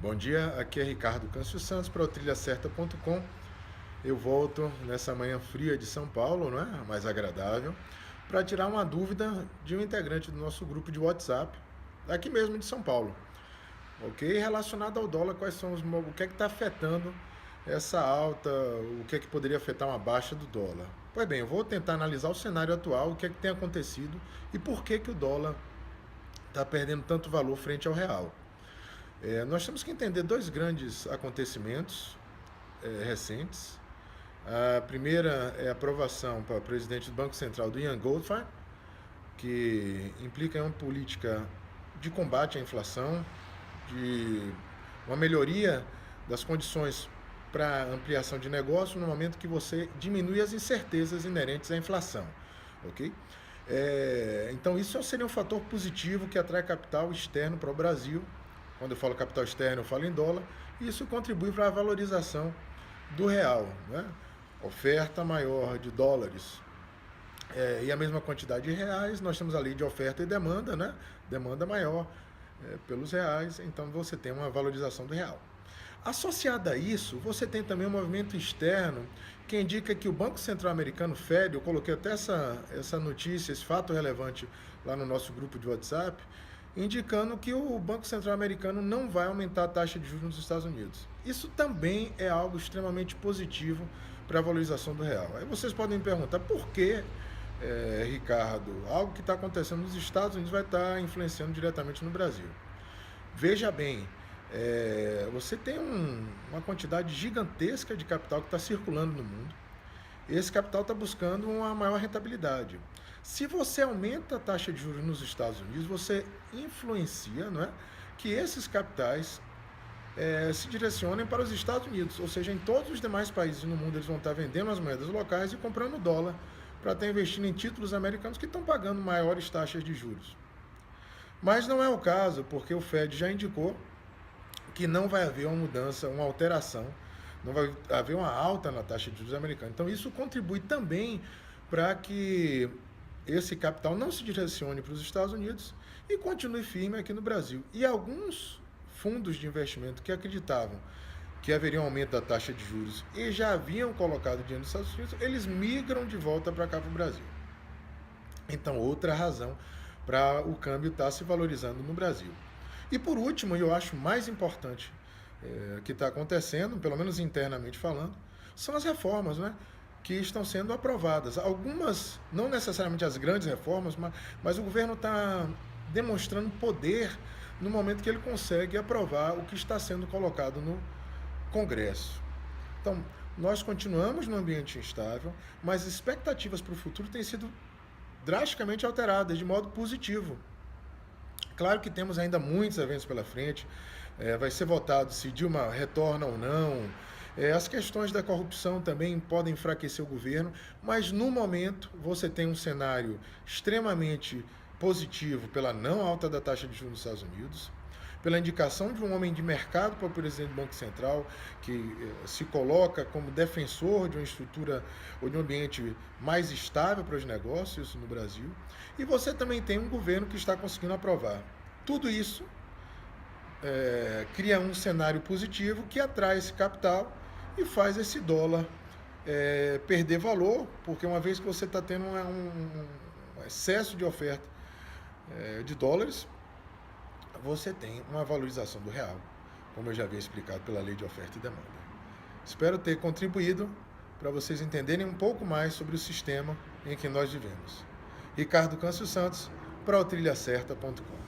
Bom dia, aqui é Ricardo Câncio Santos para o trilhacerta.com. Eu volto nessa manhã fria de São Paulo, não é? Mais agradável, para tirar uma dúvida de um integrante do nosso grupo de WhatsApp, aqui mesmo de São Paulo, ok? Relacionado ao dólar, quais são o que é que está afetando essa alta, o que é que poderia afetar uma baixa do dólar? Pois bem, eu vou tentar analisar o cenário atual, o que é que tem acontecido e por que que o dólar está perdendo tanto valor frente ao real. Nós temos que entender dois grandes acontecimentos recentes. A primeira é a aprovação para presidente do Banco Central do Ian Goldfarb, que implica uma política de combate à inflação, de uma melhoria das condições para ampliação de negócio no momento que você diminui as incertezas inerentes à inflação, ok? Então isso seria um fator positivo que atrai capital externo para o Brasil. Quando eu falo capital externo, eu falo em dólar, e isso contribui para a valorização do real, né? Oferta maior de dólares e a mesma quantidade de reais, nós temos a lei de oferta e demanda, né? Demanda maior pelos reais, então você tem uma valorização do real. Associada a isso, você tem também um movimento externo que indica que o Banco Central Americano, Fed, eu coloquei até essa notícia, esse fato relevante lá no nosso grupo de WhatsApp, indicando que o Banco Central Americano não vai aumentar a taxa de juros nos Estados Unidos. Isso também é algo extremamente positivo para a valorização do real. Aí vocês podem me perguntar por que, Ricardo, algo que está acontecendo nos Estados Unidos vai estar influenciando diretamente no Brasil. Veja bem, você tem uma quantidade gigantesca de capital que está circulando no mundo. Esse capital está buscando uma maior rentabilidade. Se você aumenta a taxa de juros nos Estados Unidos, você influencia, não é, que esses capitais se direcionem para os Estados Unidos. Ou seja, em todos os demais países no mundo eles vão estar vendendo as moedas locais e comprando dólar para estar investindo em títulos americanos que estão pagando maiores taxas de juros. Mas não é o caso, porque o Fed já indicou que não vai haver uma mudança, uma alteração, não vai haver uma alta na taxa de juros americana. Então isso contribui também para que esse capital não se direcione para os Estados Unidos e continue firme aqui no Brasil. E alguns fundos de investimento que acreditavam que haveria um aumento da taxa de juros e já haviam colocado dinheiro nos Estados Unidos, eles migram de volta para cá para o Brasil. Então, outra razão para o câmbio estar se valorizando no Brasil. E por último, e eu acho mais importante que está acontecendo, pelo menos internamente falando, são as reformas, né, que estão sendo aprovadas. Algumas, não necessariamente as grandes reformas, mas o governo está demonstrando poder no momento que ele consegue aprovar o que está sendo colocado no Congresso. Então, nós continuamos num ambiente instável, mas expectativas para o futuro têm sido drasticamente alteradas de modo positivo. Claro que temos ainda muitos eventos pela frente, vai ser votado se Dilma retorna ou não, as questões da corrupção também podem enfraquecer o governo, mas no momento você tem um cenário extremamente positivo pela não alta da taxa de juros nos Estados Unidos, pela indicação de um homem de mercado para o presidente do Banco Central, que se coloca como defensor de uma estrutura ou de um ambiente mais estável para os negócios no Brasil, e você também tem um governo que está conseguindo aprovar. Tudo isso cria um cenário positivo que atrai esse capital e faz esse dólar perder valor, porque uma vez que você está tendo um excesso de oferta de dólares, você tem uma valorização do real, como eu já havia explicado pela lei de oferta e demanda. Espero ter contribuído para vocês entenderem um pouco mais sobre o sistema em que nós vivemos. Ricardo Câncio Santos, para o trilhacerta.com.